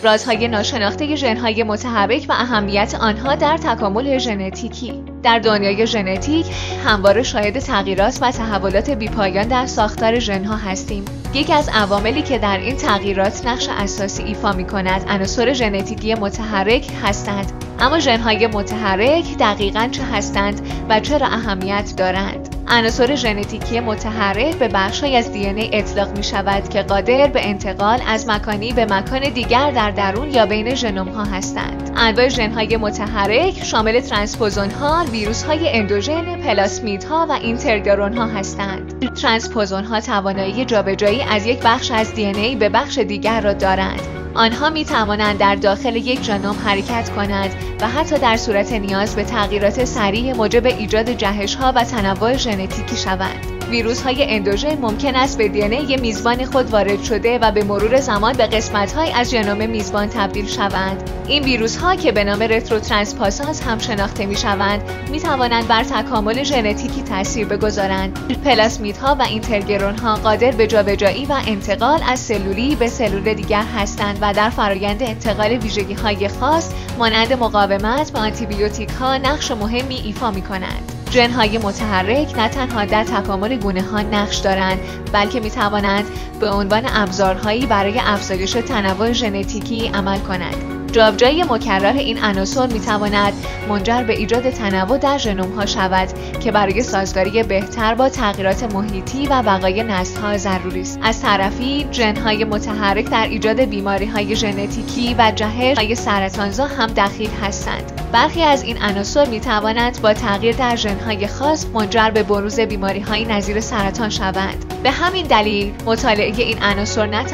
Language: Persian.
رازهای ناشناخته ژن‌های متحرک و اهمیت آنها در تکامل ژنتیکی. در دنیای ژنتیک همواره شاهد تغییرات و تحولات بی‌پایان در ساختار ژن‌ها هستیم. یکی از عواملی که در این تغییرات نقش اساسی ایفا می‌کند عناصر ژنتیکی متحرک هستند. اما ژن‌های متحرک دقیقاً چه هستند و چرا اهمیت دارند؟ عناصر ژنتیکی متحرک به بخش‌هایی از دی اطلاق می‌شود که قادر به انتقال از مکانی به مکان دیگر در درون یا بین ژنوم‌ها هستند. انواع ژن‌های متحرک شامل ترانسپوزون‌ها، ویروس‌های اندوژن، پلاسمیدها و اینترگرون‌ها هستند. ترانسپوزون‌ها توانایی جابجایی از یک بخش از دی به بخش دیگر را دارند. آنها می توانند در داخل یک ژنوم حرکت کنند و حتی در صورت نیاز به تغییرات سریع موجب ایجاد جهش‌ها و تنوع ژنتیکی شوند. ویروس‌های اندوژن ممکن است به دی میزبان خود وارد شده و به مرور زمان به قسمت‌های از ژنوم میزبان تبدیل شوند. این ویروس‌ها که به نام رتروترانسپاساز هم شناخته می‌شوند، می‌توانند بر تکامل ژنتیکی تأثیر بگذارند. پلاسمیدها و اینترگرون‌ها قادر به جابجایی و انتقال از سلولی به سلول دیگر هستند و در فرآیند انتقال ویژگی‌های خاص مانند مقاومت به آنتیبیوتیک‌ها نقش مهمی ایفا می‌کنند. ژن‌های متحرک نه تنها در تکامل گونه‌ها نقش دارند، بلکه می‌توانند به عنوان ابزارهایی برای افزایش تنوع ژنتیکی عمل کنند. جابجایی مکرر این عناصر می‌تواند منجر به ایجاد تنوع در ژنوم‌ها شود که برای سازگاری بهتر با تغییرات محیطی و بقای نسل‌ها ضروری است. از طرفی ژن‌های متحرک در ایجاد بیماری‌های ژنتیکی و جهش‌های سرطانزا هم دخیل هستند. برخی از این عناصر می‌توانند با تغییر در ژن‌های خاص منجر به بروز بیماری‌های نظیر سرطان شوند. به همین دلیل مطالعه این عناصر